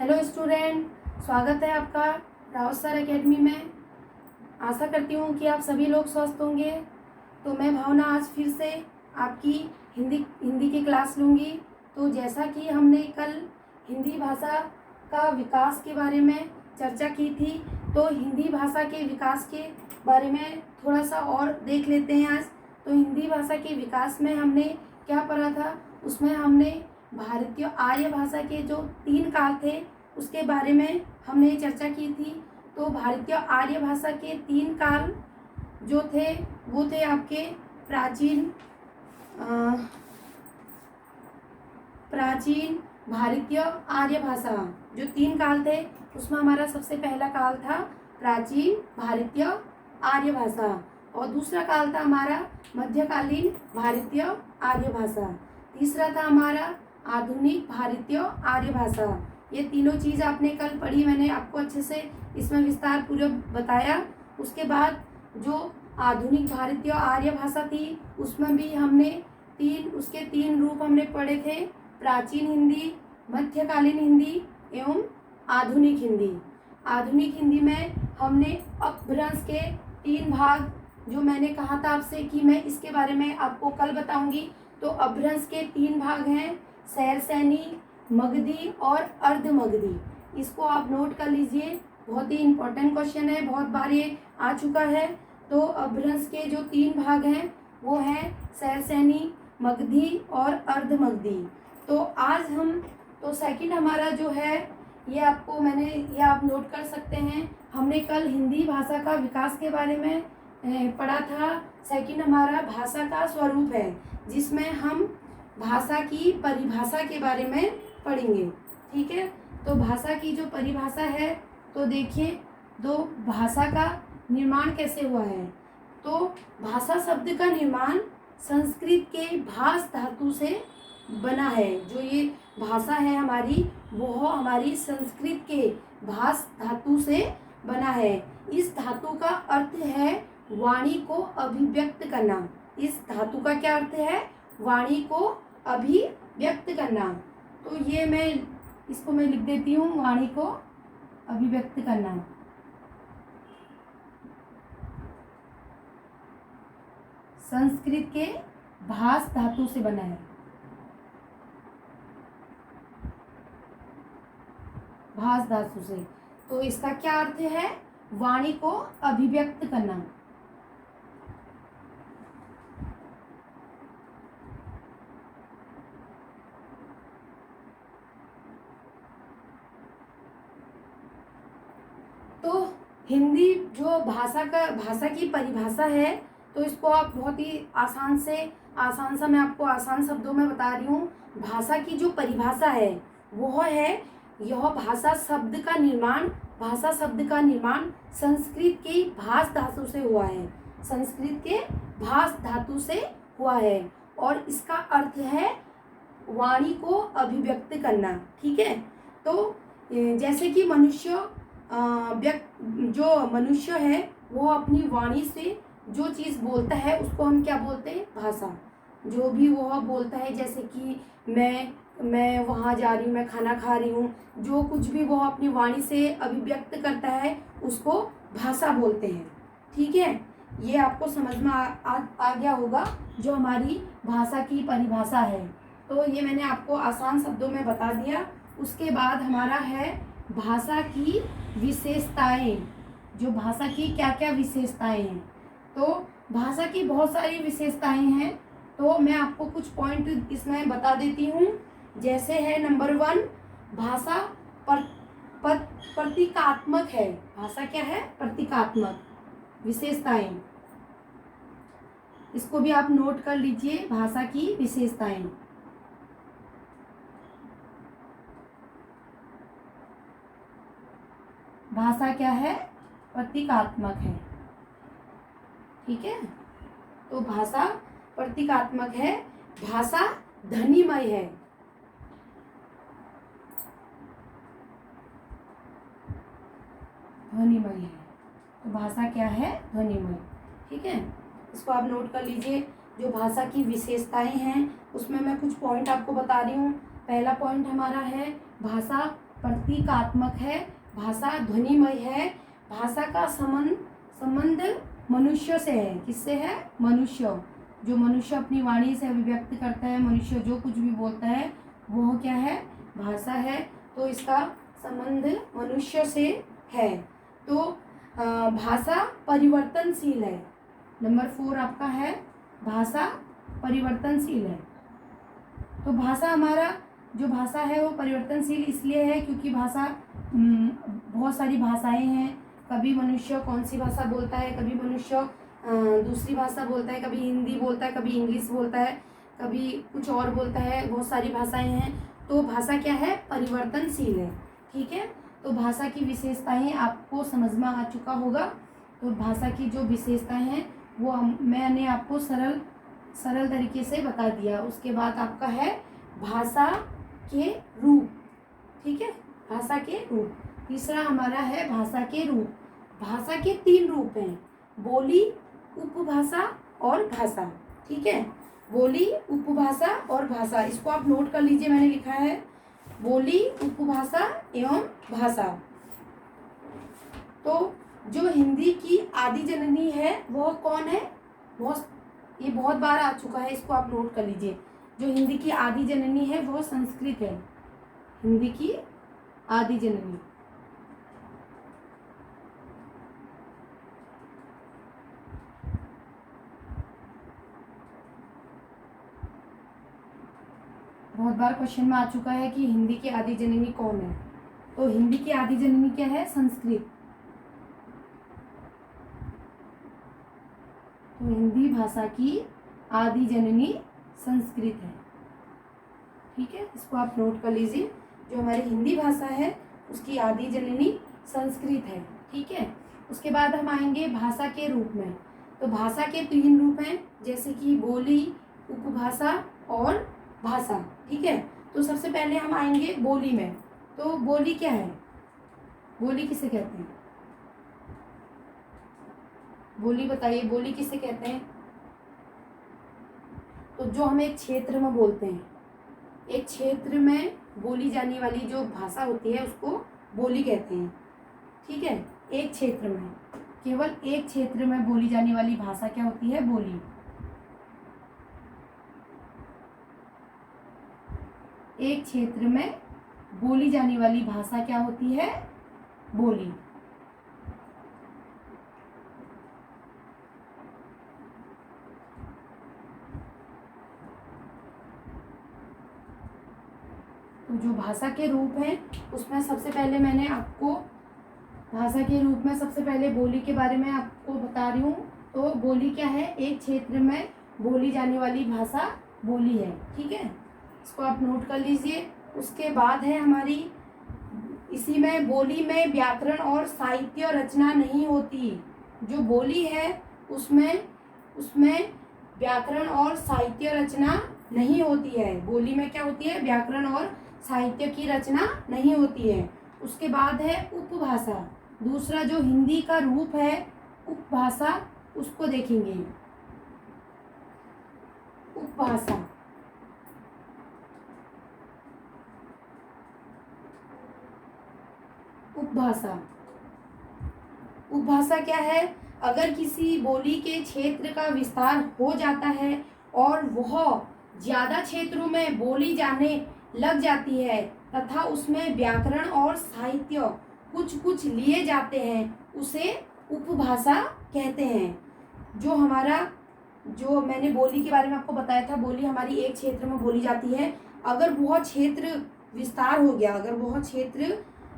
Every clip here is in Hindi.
हेलो स्टूडेंट, स्वागत है आपका रावत सर एकेडमी में। आशा करती हूँ कि आप सभी लोग स्वस्थ होंगे। तो मैं भावना आज फिर से आपकी हिंदी की क्लास लूँगी। तो जैसा कि हमने कल हिंदी भाषा का विकास के बारे में चर्चा की थी, तो हिंदी भाषा के विकास के बारे में थोड़ा सा और देख लेते हैं आज। तो हिंदी भाषा के विकास में हमने क्या पढ़ा था, उसमें हमने भारतीय आर्य भाषा के जो 3 काल थे उसके बारे में हमने चर्चा की थी। तो भारतीय आर्य भाषा के 3 काल जो थे वो थे आपके प्राचीन भारतीय आर्य भाषा। जो 3 काल थे उसमें हमारा सबसे पहला काल था प्राचीन भारतीय आर्य भाषा, और दूसरा काल था हमारा मध्यकालीन भारतीय आर्य भाषा, तीसरा था हमारा आधुनिक भारतीय आर्य भाषा। ये तीनों चीज़ आपने कल पढ़ी, मैंने आपको अच्छे से इसमें विस्तार पूर्वक बताया। उसके बाद जो आधुनिक भारतीय आर्य भाषा थी उसमें भी हमने उसके 3 रूप हमने पढ़े थे, प्राचीन हिंदी, मध्यकालीन हिंदी एवं आधुनिक हिंदी। आधुनिक हिंदी में हमने अपभ्रंश के 3 भाग, जो मैंने कहा था आपसे कि मैं इसके बारे में आपको कल बताऊंगी। तो अपभ्रंश के 3 भाग हैं, शैरसैनी, मगधी और अर्धमगधी। इसको आप नोट कर लीजिए, बहुत ही इम्पोर्टेंट क्वेश्चन है, बहुत बार ये आ चुका है। तो अपभ्रंश के जो 3 भाग हैं वो हैं शैरसैनी, मगधी और अर्धमगधी। तो आज तो सेकंड हमारा जो है ये आप नोट कर सकते हैं। हमने कल हिंदी भाषा का विकास के बारे में पढ़ा था। सेकंड हमारा भाषा का स्वरूप है, जिसमें हम भाषा की परिभाषा के बारे में पढ़ेंगे। ठीक है, तो भाषा की जो परिभाषा है, तो देखिए दो भाषा का निर्माण कैसे हुआ है। तो भाषा शब्द का निर्माण संस्कृत के भाष धातु से बना है। जो ये भाषा है हमारी, वो हमारी संस्कृत के भाष धातु से बना है। इस धातु का अर्थ है वाणी को अभिव्यक्त करना। इस धातु का क्या अर्थ है? वाणी को अभिव्यक्त करना। तो ये इसको मैं लिख देती हूँ, वाणी को अभिव्यक्त करना। संस्कृत के भाष धातु से बना है, भाष धातु से। तो इसका क्या अर्थ है? वाणी को अभिव्यक्त करना। तो हिंदी जो भाषा की परिभाषा है, तो इसको आप बहुत ही आसान सा मैं आपको आसान शब्दों में बता रही हूँ। भाषा की जो परिभाषा है वो है, यह भाषा शब्द का निर्माण संस्कृत के भाष धातु से हुआ है। संस्कृत के भाष धातु से हुआ है, और इसका अर्थ है वाणी को अभिव्यक्त करना। ठीक है, तो जैसे कि जो मनुष्य है वो अपनी वाणी से जो चीज़ बोलता है उसको हम क्या बोलते हैं? भाषा। जो भी वो बोलता है, जैसे कि मैं वहाँ जा रही हूँ, मैं खाना खा रही हूँ, जो कुछ भी वो अपनी वाणी से अभिव्यक्त करता है उसको भाषा बोलते हैं। ठीक है, ये आपको समझ में आ गया होगा जो हमारी भाषा की परिभाषा है। तो ये मैंने आपको आसान शब्दों में बता दिया। उसके बाद हमारा है भाषा की विशेषताएं। जो भाषा की क्या क्या विशेषताएं हैं, तो भाषा की बहुत सारी विशेषताएं हैं। तो मैं आपको कुछ पॉइंट इसमें बता देती हूँ। जैसे है नंबर 1, भाषा प्रतीकात्मक है। भाषा क्या है? प्रतीकात्मक। विशेषताएं, इसको भी आप नोट कर लीजिए, भाषा की विशेषताएं। भाषा क्या है? प्रतीकात्मक है। ठीक है, तो भाषा प्रतीकात्मक है। भाषा ध्वनिमय है। ध्वनिमय है, तो भाषा क्या है? ध्वनिमय। ठीक है, इसको आप नोट कर लीजिए। जो भाषा की विशेषताएं हैं उसमें मैं कुछ पॉइंट आपको बता रही हूँ। पहला पॉइंट हमारा है भाषा प्रतीकात्मक है, भाषा ध्वनिमय है, भाषा का संबंध मनुष्य से है। किससे है? मनुष्य। जो मनुष्य अपनी वाणी से अभिव्यक्त करता है, मनुष्य जो कुछ भी बोलता है वो क्या है? भाषा है। तो इसका संबंध मनुष्य से है। तो भाषा परिवर्तनशील है। नंबर 4 आपका है भाषा परिवर्तनशील है। तो भाषा हमारा जो भाषा है वो परिवर्तनशील इसलिए है क्योंकि भाषा बहुत सारी भाषाएं हैं। कभी मनुष्य कौन सी भाषा बोलता है, कभी मनुष्य दूसरी भाषा बोलता है, कभी हिंदी बोलता है, कभी इंग्लिश बोलता है, कभी कुछ और बोलता है। बहुत सारी भाषाएं हैं। तो भाषा क्या है? परिवर्तनशील है। ठीक है। तो भाषा की विशेषताएं आपको समझ में आ चुका होगा। तो भाषा की जो विशेषताएं हैं वो मैंने आपको सरल तरीके से बता दिया। उसके बाद आपका है भाषा के रूप। ठीक है, भाषा के रूप। तीसरा हमारा है भाषा के रूप। भाषा के 3 रूप हैं, बोली, उपभाषा और भाषा। ठीक है, बोली, उपभाषा और भाषा। इसको आप नोट कर लीजिए, मैंने लिखा है बोली, उपभाषा एवं भाषा। तो जो हिंदी की आदि जननी है वह कौन है? ये बहुत बार आ चुका है, इसको आप नोट कर लीजिए। जो हिंदी की आदि जननी है वह संस्कृत है। हिंदी की आदि जननी। बहुत बार क्वेश्चन में आ चुका है कि हिंदी की आदि जननी कौन है। तो हिंदी की आदि जननी क्या है? संस्कृत। तो हिंदी भाषा की आदि जननी संस्कृत है। ठीक है, इसको आप नोट कर लीजिए। जो हमारी हिंदी भाषा है उसकी आदि जननी संस्कृत है। ठीक है। उसके बाद हम आएंगे भाषा के रूप में। तो भाषा के 3 रूप हैं, जैसे कि बोली, उपभाषा और भाषा। ठीक है। तो सबसे पहले हम आएंगे बोली में। तो बोली क्या है? बोली किसे कहते हैं? बोली बताइए, बोली किसे कहते हैं? तो जो हम एक क्षेत्र में बोलते हैं, एक क्षेत्र में बोली जाने वाली जो भाषा होती है उसको बोली कहते हैं। ठीक है, एक क्षेत्र में, केवल एक क्षेत्र में बोली जाने वाली भाषा क्या होती है? बोली। एक क्षेत्र में बोली जाने वाली भाषा क्या होती है? बोली। तो जो भाषा के रूप हैं उसमें सबसे पहले मैंने आपको भाषा के रूप में सबसे पहले बोली के बारे में आपको बता रही हूँ। तो बोली क्या है? एक क्षेत्र में बोली जाने वाली भाषा बोली है। ठीक है, इसको आप नोट कर लीजिए। उसके बाद है हमारी, इसी में बोली में व्याकरण और साहित्य रचना नहीं होती। जो बोली है उसमें व्याकरण और साहित्य रचना नहीं होती है। बोली में क्या होती है? व्याकरण और साहित्य की रचना नहीं होती है। उसके बाद है उपभाषा। दूसरा जो हिंदी का रूप है उपभाषा, उसको देखेंगे। उपभाषा, उपभाषा। उपभाषा क्या है? अगर किसी बोली के क्षेत्र का विस्तार हो जाता है और वह ज्यादा क्षेत्रों में बोली जाने लग जाती है तथा उसमें व्याकरण और साहित्य कुछ कुछ लिए जाते हैं, उसे उपभाषा कहते हैं। जो मैंने बोली के बारे में आपको बताया था, बोली हमारी एक क्षेत्र में बोली जाती है। अगर वह क्षेत्र विस्तार हो गया, अगर वह क्षेत्र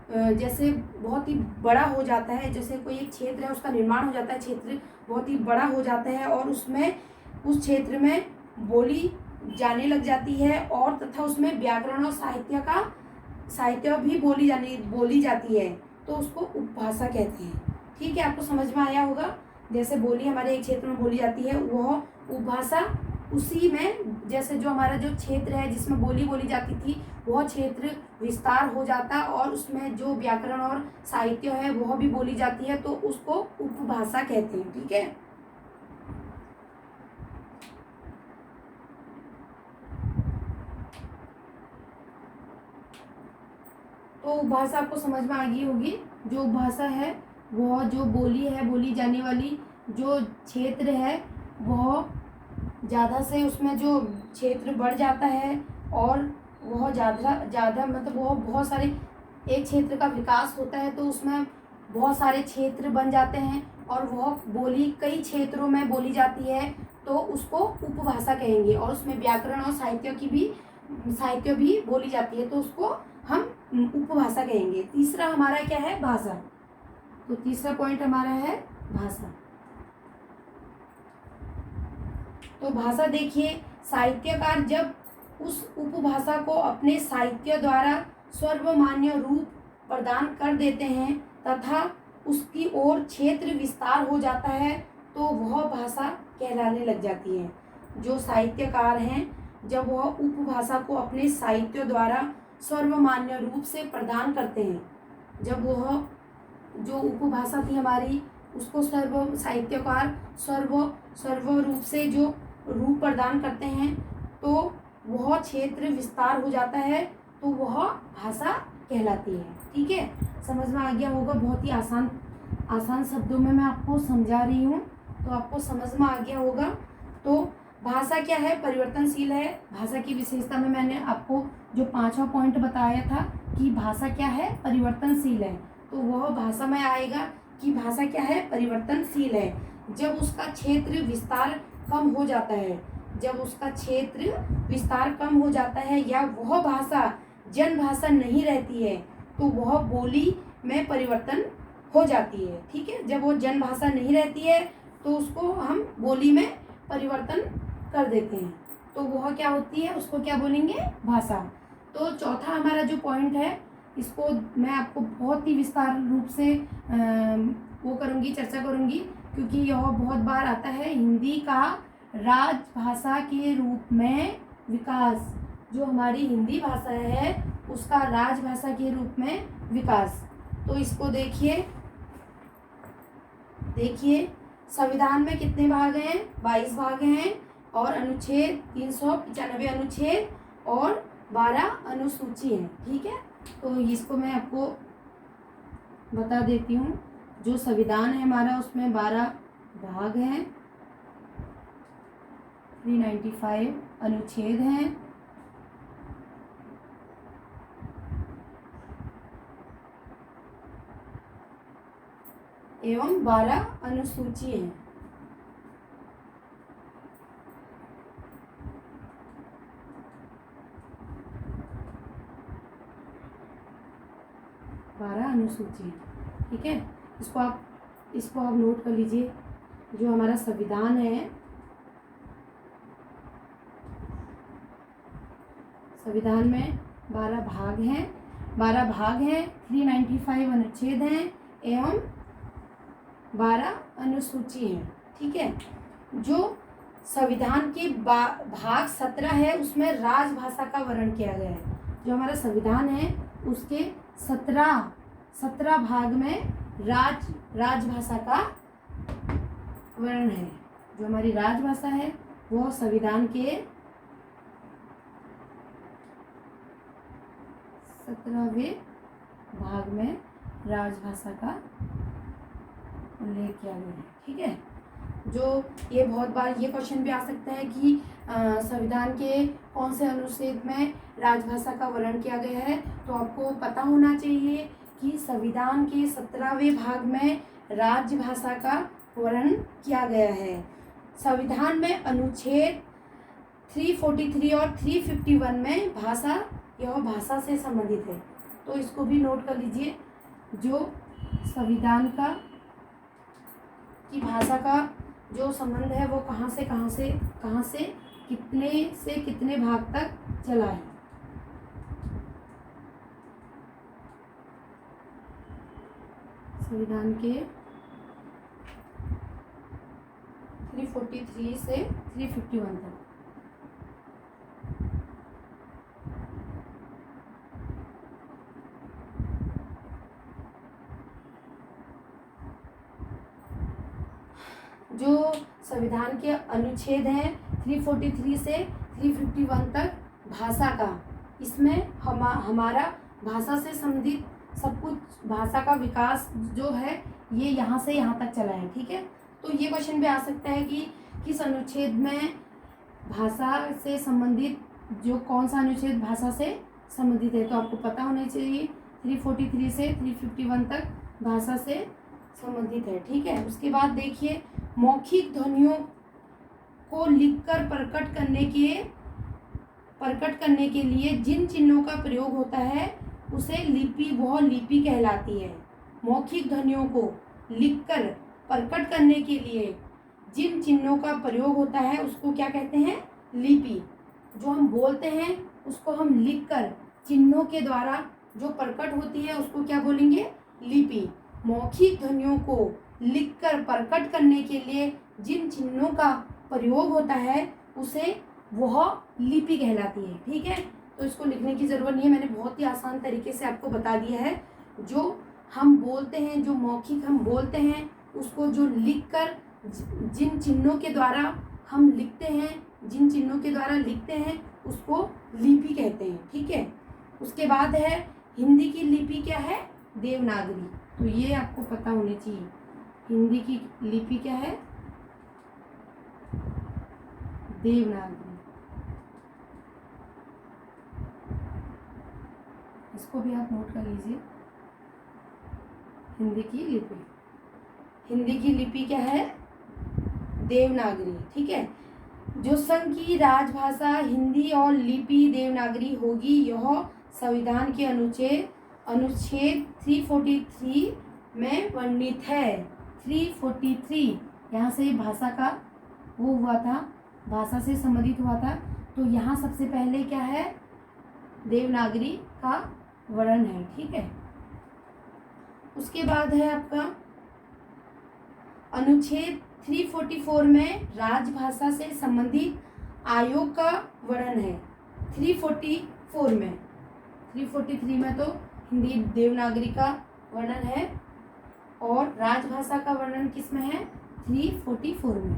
जैसे बहुत ही बड़ा हो जाता है, जैसे कोई एक क्षेत्र है उसका निर्माण हो जाता है, क्षेत्र बहुत ही बड़ा हो जाता है और उसमें उस क्षेत्र में बोली जाने लग जाती है और तथा उसमें व्याकरण और साहित्य भी बोली जाती है, तो उसको उपभाषा कहते हैं। ठीक है, आपको समझ में आया होगा। जैसे बोली हमारे एक क्षेत्र में बोली जाती है वह उपभाषा, उसी में जैसे जो हमारा जो क्षेत्र है जिसमें बोली जाती थी वह क्षेत्र विस्तार हो जाता और उसमें जो व्याकरण और साहित्य है वह भी बोली जाती है, तो उसको उपभाषा कहते हैं। ठीक है, तो उपभाषा आपको समझ में आ गई होगी। जो उपभाषा है वह जो बोली है, बोली जाने वाली जो क्षेत्र है वह ज़्यादा से उसमें जो क्षेत्र बढ़ जाता है और वह ज़्यादा मतलब वह बहुत सारे एक क्षेत्र का विकास होता है तो उसमें बहुत सारे क्षेत्र बन जाते हैं और वह बोली कई क्षेत्रों में बोली जाती है तो उसको उपभाषा कहेंगे। और उसमें व्याकरण और साहित्य भी बोली जाती है तो उसको हम उपभाषा कहेंगे। तीसरा हमारा क्या है? भाषा। तो तीसरा पॉइंट हमारा है भाषा। तो भाषा देखिए, साहित्यकार जब उस उपभाषा को अपने साहित्य द्वारा सर्वमान्य रूप प्रदान कर देते हैं तथा उसकी ओर क्षेत्र विस्तार हो जाता है तो वह भाषा कहलाने लग जाती है। जो साहित्यकार हैं जब वह उपभाषा को अपने साहित्य द्वारा सर्वमान्य रूप से प्रदान करते हैं, जब वह जो उपभाषा थी हमारी उसको साहित्यकार सर्व रूप से जो रूप प्रदान करते हैं तो वह क्षेत्र विस्तार हो जाता है तो वह भाषा कहलाती है। ठीक है, समझ में आ गया होगा। बहुत ही आसान शब्दों में मैं आपको समझा रही हूँ तो आपको समझ में आ गया होगा। तो भाषा क्या है? परिवर्तनशील है। भाषा की विशेषता में मैंने आपको जो 5वां पॉइंट बताया था कि भाषा क्या है? परिवर्तनशील है। तो वह भाषा में आएगा कि भाषा क्या है? परिवर्तनशील है। जब उसका क्षेत्र विस्तार कम हो जाता है, जब उसका क्षेत्र विस्तार कम हो जाता है या वह भाषा जन भाषा नहीं रहती है तो वह बोली में परिवर्तन हो जाती है। ठीक है, जब वो जन भाषा नहीं रहती है तो उसको हम बोली में परिवर्तन कर देते हैं तो वह क्या होती है? उसको क्या बोलेंगे? भाषा। तो चौथा हमारा जो पॉइंट है इसको मैं आपको बहुत ही विस्तार रूप से चर्चा करूँगी क्योंकि यह बहुत बार आता है। हिंदी का राजभाषा के रूप में विकास। जो हमारी हिंदी भाषा है उसका राजभाषा के रूप में विकास। तो इसको देखिए संविधान में कितने भाग हैं? 22 भाग हैं और अनुच्छेद 395 अनुच्छेद और 12 अनुसूची है। ठीक है, तो इसको मैं आपको बता देती हूँ। जो संविधान है हमारा उसमें 12 भाग हैं, 395 अनुच्छेद हैं एवं 12 अनुसूची है। ठीक है, इसको आप नोट कर लीजिए। जो हमारा संविधान है, संविधान में 12 भाग हैं, 395 अनुच्छेद हैं एवं 12 अनुसूची हैं। ठीक है, जो संविधान के भाग 17 है उसमें राजभाषा का वर्णन किया गया है। जो हमारा संविधान है उसके 17 भाग में राजभाषा का वर्णन है। जो हमारी राजभाषा है वो संविधान के 17वें भाग में राजभाषा का उल्लेख किया गया है। ठीक है, जो ये बहुत बार ये क्वेश्चन भी आ सकता है कि संविधान के कौन से अनुच्छेद में राजभाषा का वर्णन किया गया है। तो आपको पता होना चाहिए कि संविधान के 17वें भाग में राजभाषा का वर्णन किया गया है। संविधान में अनुच्छेद 343 और 351 में भाषा से संबंधित है। तो इसको भी नोट कर लीजिए। जो संविधान की भाषा का जो संबंध है वो कहाँ से कितने भाग तक चला है। संविधान के 343 से 351 तक। जो संविधान के अनुच्छेद हैं 343 से 351 तक भाषा का, इसमें हमारा भाषा से संबंधित सब कुछ, भाषा का विकास जो है ये यहाँ से यहाँ तक चला है। ठीक है, तो ये क्वेश्चन भी आ सकता है कि किस अनुच्छेद में भाषा से संबंधित, जो कौन सा अनुच्छेद भाषा से संबंधित है, तो आपको पता होना चाहिए 343 से 351 तक भाषा से संबंधित है। ठीक है, उसके बाद देखिए मौखिक ध्वनियों को लिखकर प्रकट करने के लिए जिन चिन्हों का प्रयोग होता है उसे लिपि, वह लिपि कहलाती है। मौखिक ध्वनियों को लिखकर प्रकट करने के लिए जिन चिन्हों का प्रयोग होता है उसको क्या कहते हैं? लिपि। जो हम बोलते हैं उसको हम लिखकर चिन्हों के द्वारा जो प्रकट होती है उसको क्या बोलेंगे? लिपि। मौखिक ध्वनियों को लिखकर प्रकट करने के लिए जिन चिन्हों का प्रयोग होता है उसे वह लिपि कहलाती है। ठीक है, तो इसको लिखने की ज़रूरत नहीं है, मैंने बहुत ही आसान तरीके से आपको बता दिया है। जो हम बोलते हैं, जो मौखिक हम बोलते हैं उसको जो लिखकर जिन चिन्हों के द्वारा हम लिखते हैं, जिन चिन्हों के द्वारा लिखते हैं उसको लिपि कहते हैं। ठीक है, उसके बाद है हिंदी की लिपि क्या है? देवनागरी। तो ये आपको पता होनी चाहिए, हिंदी की लिपि क्या है? देवनागरी। इसको भी आप नोट कर लीजिए, हिंदी की लिपि। हिंदी की लिपि क्या है? देवनागरी। ठीक है, जो संघ की राजभाषा हिंदी और लिपि देवनागरी होगी, यह संविधान के अनुच्छेद 343 में वर्णित है। 343 यहाँ से भाषा का वो हुआ था, भाषा से संबंधित हुआ था, तो यहाँ सबसे पहले क्या है? देवनागरी का वर्णन है। ठीक है, उसके बाद है आपका अनुच्छेद 344 में राजभाषा से संबंधित आयोग का वर्णन है। 344 में, 343 में तो हिंदी देवनागरी का वर्णन है और राजभाषा का वर्णन किस में है? 344 में।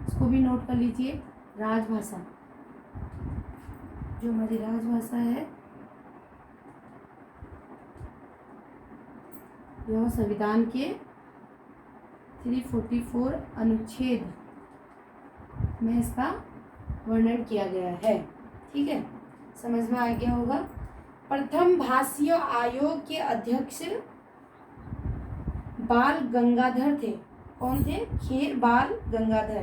इसको भी नोट कर लीजिए, राजभाषा, जो हमारी राजभाषा है यह संविधान के 344 अनुच्छेद में इसका वर्णन किया गया है। ठीक है, समझ में आ गया होगा। प्रथम भाषीय आयोग के अध्यक्ष बाल गंगाधर थे। कौन थे? खेर बाल गंगाधर।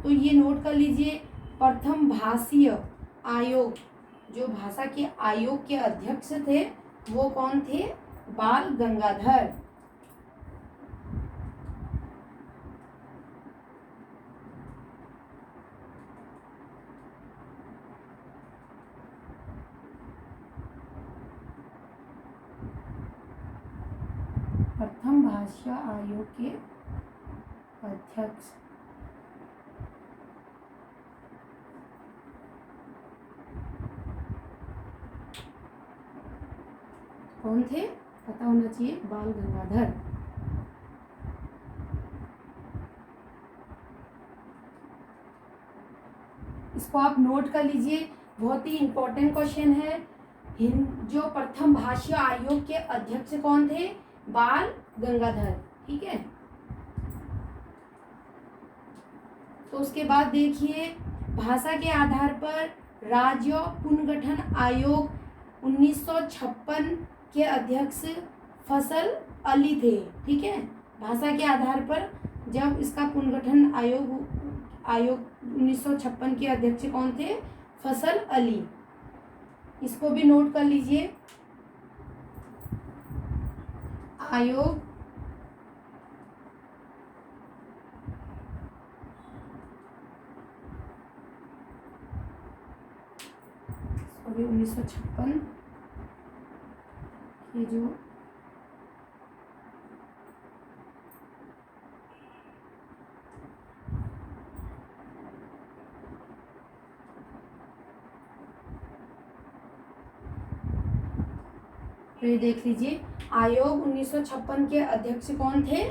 तो ये नोट कर लीजिए, प्रथम भाषीय आयोग, जो भाषा के आयोग के अध्यक्ष थे वो कौन थे? बाल गंगाधर। प्रथम भाषा आयोग के अध्यक्ष कौन थे? पता होना चाहिए, बाल गंगाधर। इसको आप नोट कर लीजिए, बहुत ही इंपॉर्टेंट क्वेश्चन है। जो प्रथम भाषा आयोग के अध्यक्ष कौन थे? बाल गंगाधर। ठीक है, तो उसके बाद देखिए भाषा के आधार पर राज्य पुनर्गठन आयोग 1956 के अध्यक्ष फजल अली थे। ठीक है, भाषा के आधार पर जब इसका पुनर्गठन आयोग 1956 के अध्यक्ष कौन थे? फजल अली। इसको भी नोट कर लीजिए, आयोग 1956 के जो तो ये देख लीजिए, आयोग 1956 के अध्यक्ष कौन थे?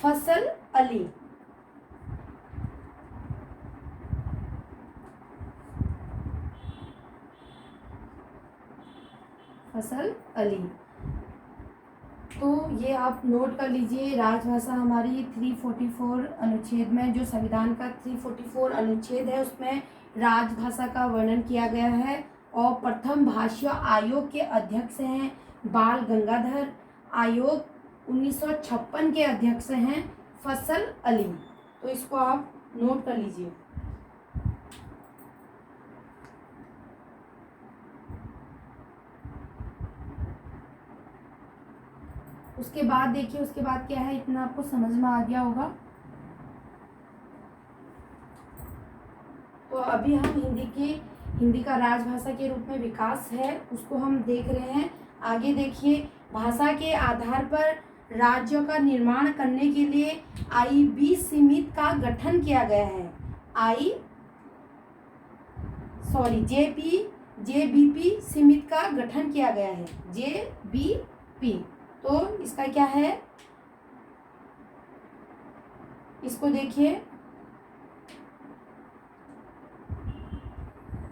फजल अली। फसल अली। तो ये आप नोट कर लीजिए, राजभाषा हमारी 344 अनुच्छेद में, जो संविधान का 344 अनुच्छेद है उसमें राजभाषा का वर्णन किया गया है। और प्रथम भाषा आयोग के अध्यक्ष हैं बाल गंगाधर। आयोग 1956 के अध्यक्ष हैं फसल अली। तो इसको आप नोट कर लीजिए। उसके बाद देखिए, उसके बाद क्या है, इतना आपको समझ में आ गया होगा। तो अभी हम हिंदी का राजभाषा के रूप में विकास है उसको हम देख रहे हैं। आगे देखिए, भाषा के आधार पर राज्यों का निर्माण करने के लिए IB समिति का गठन किया गया है। JBP समिति का गठन किया गया है, JBP। तो इसका क्या है, इसको देखिए,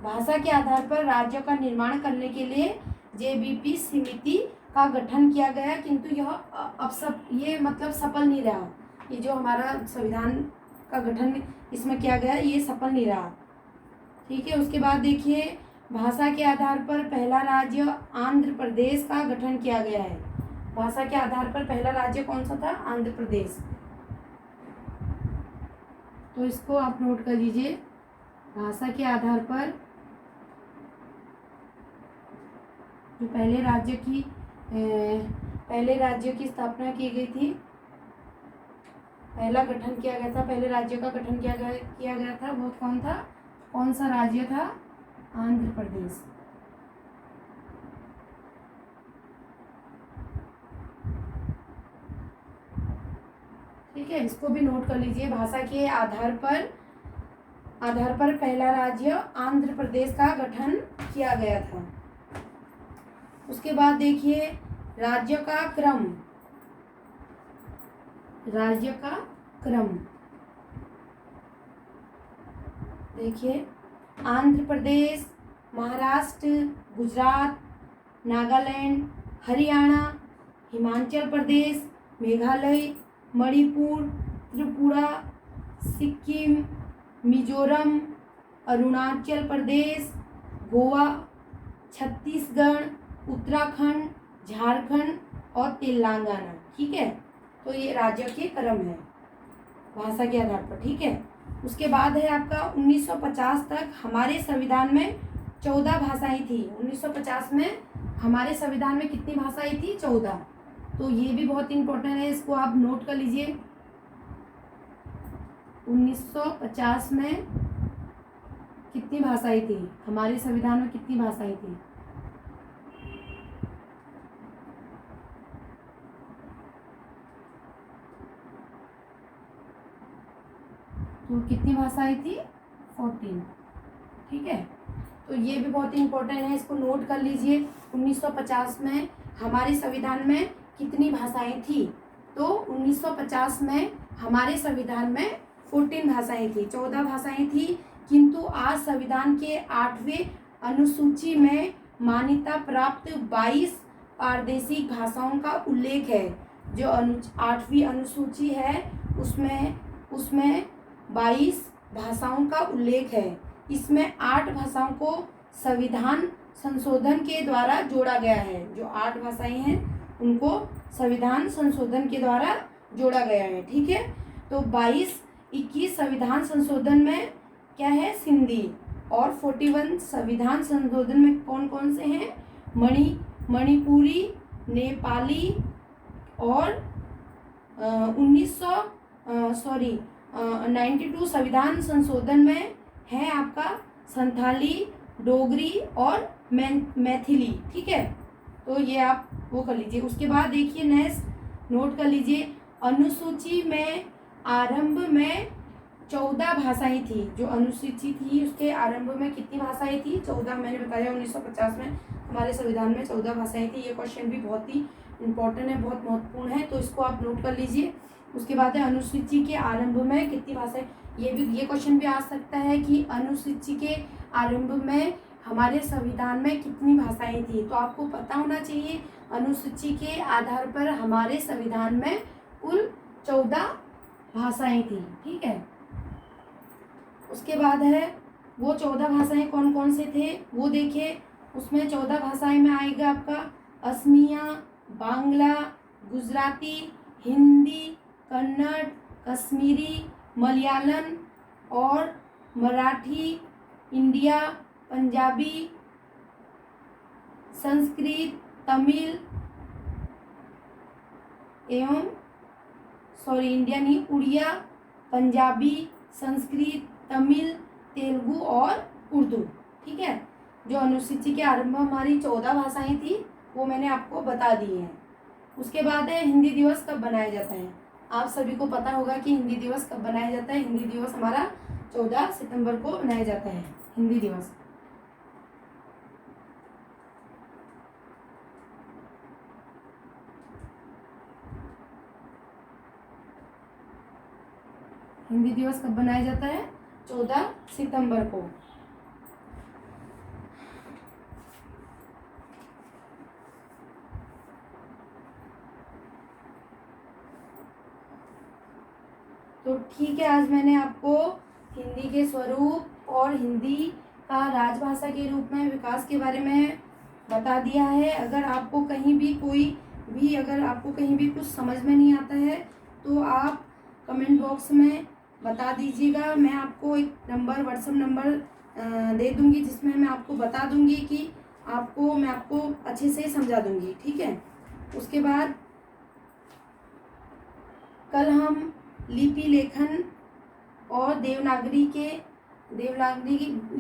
भाषा के आधार पर राज्यों का निर्माण करने के लिए JBP समिति का गठन किया गया, किंतु ये मतलब सफल नहीं रहा। ये जो हमारा संविधान का गठन इसमें किया गया ये सफल नहीं रहा। ठीक है, उसके बाद देखिए, भाषा के आधार पर पहला राज्य आंध्र प्रदेश का गठन किया गया है। भाषा के आधार पर पहला राज्य कौन सा था, आंध्र प्रदेश। तो इसको आप नोट कर लीजिए, भाषा के आधार पर जो पहले राज्य की स्थापना की गई थी, पहला गठन किया गया था, पहले राज्य का गठन किया गया था, वो कौन सा राज्य था, आंध्र प्रदेश। ठीक है, इसको भी नोट कर लीजिए, भाषा के आधार पर पहला राज्य आंध्र प्रदेश का गठन किया गया था। उसके बाद देखिए, राज्य का क्रम देखिए, आंध्र प्रदेश, महाराष्ट्र, गुजरात, नागालैंड, हरियाणा, हिमाचल प्रदेश, मेघालय, मणिपुर, त्रिपुरा, सिक्किम, मिजोरम, अरुणाचल प्रदेश, गोवा, छत्तीसगढ़, उत्तराखंड, झारखंड और तेलंगाना। ठीक है, तो ये राज्य के क्रम है भाषा के आधार पर। ठीक है, उसके बाद है आपका 1950 तक हमारे संविधान में 14 भाषाएं थी। 1950 में हमारे संविधान में कितनी भाषाएं थी, 14। तो ये भी बहुत इंपॉर्टेंट है, इसको आप नोट कर लीजिए। 1950 में कितनी भाषाएं थी, हमारे संविधान में कितनी भाषाएं थी, तो कितनी भाषाएं थी, 14। ठीक है, तो ये भी बहुत इंपॉर्टेंट है, इसको नोट कर लीजिए। 1950 में हमारे संविधान में कितनी भाषाएं थी, तो 1950 में हमारे संविधान में 14 भाषाएं थी, 14 भाषाएं थी। किंतु आज संविधान के 8वें अनुसूची में मान्यता प्राप्त 22 प्रादेशिक भाषाओं का उल्लेख है। जो 8वीं अनुसूची है उसमें 22 भाषाओं का उल्लेख है। इसमें 8 भाषाओं को संविधान संशोधन के द्वारा जोड़ा गया है। जो 8 भाषाएं हैं उनको संविधान संशोधन के द्वारा जोड़ा गया है। ठीक है, तो 22-21 संविधान संशोधन में क्या है, सिंधी। और 41 संविधान संशोधन में कौन कौन से हैं, मणिपुरी, नेपाली और 92 संविधान संशोधन में है आपका संथाली, डोगरी और मैथिली। ठीक है, तो ये आप वो कर लीजिए। उसके बाद देखिए, नेक्स्ट नोट कर लीजिए, अनुसूची में आरंभ में 14 भाषाएं थी। जो अनुसूची थी उसके आरंभ में कितनी भाषाएं थी, 14। मैंने बताया 1950 में हमारे संविधान में 14 भाषाएं थी। ये क्वेश्चन भी बहुत ही इंपॉर्टेंट है, बहुत महत्वपूर्ण है, तो इसको आप नोट कर लीजिए। उसके बाद है अनुसूची के आरंभ में कितनी भाषाएं, ये क्वेश्चन भी आ सकता है कि अनुसूची के आरंभ में हमारे संविधान में कितनी भाषाएं थी। तो आपको पता होना चाहिए अनुसूची के आधार पर हमारे संविधान में कुल 14 भाषाएं थी। ठीक है, उसके बाद है वो 14 भाषाएं कौन कौन से थे वो देखिए। उसमें 14 भाषाएं में आएगा आपका असमिया, बांग्ला, गुजराती, हिंदी, कन्नड़, कश्मीरी, मलयालम और मराठी, इंडिया, पंजाबी, संस्कृत, तमिल एवं इंडिया नहीं, उड़िया, पंजाबी, संस्कृत, तमिल, तेलुगु और उर्दू। ठीक है, जो अनुसूची के आरंभ में हमारी 14 भाषाएं थी वो मैंने आपको बता दी हैं। उसके बाद है हिंदी दिवस कब बनाया जाता है। आप सभी को पता होगा कि हिंदी दिवस कब बनाया जाता है। हिंदी दिवस हमारा 14 सितंबर को मनाया जाता है। हिंदी दिवस हिंदी दिवस कब बनाया जाता है? 14 सितंबर को। तो ठीक है, आज मैंने आपको हिंदी के स्वरूप और हिंदी का राजभाषा के रूप में विकास के बारे में बता दिया है। अगर आपको कहीं भी कुछ समझ में नहीं आता है तो आप कमेंट बॉक्स में बता दीजिएगा। मैं आपको एक व्हाट्सएप नंबर दे दूंगी जिसमें मैं आपको बता दूंगी कि मैं आपको अच्छे से समझा दूंगी। ठीक है, उसके बाद कल हम लिपि लेखन और देवनागरी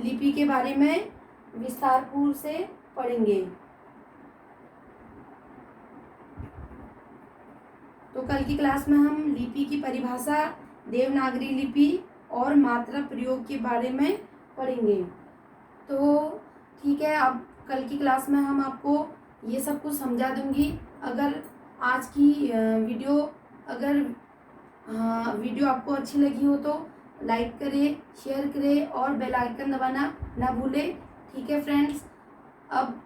लिपि के बारे में विस्तारपूर्वक से पढ़ेंगे। तो कल की क्लास में हम लिपि की परिभाषा, देवनागरी लिपि और मात्रा प्रयोग के बारे में पढ़ेंगे। तो ठीक है, अब कल की क्लास में हम आपको ये सब कुछ समझा दूंगी। अगर आज की वीडियो आपको अच्छी लगी हो तो लाइक करें, शेयर करें और बेल आइकन दबाना ना भूलें। ठीक है फ्रेंड्स, अब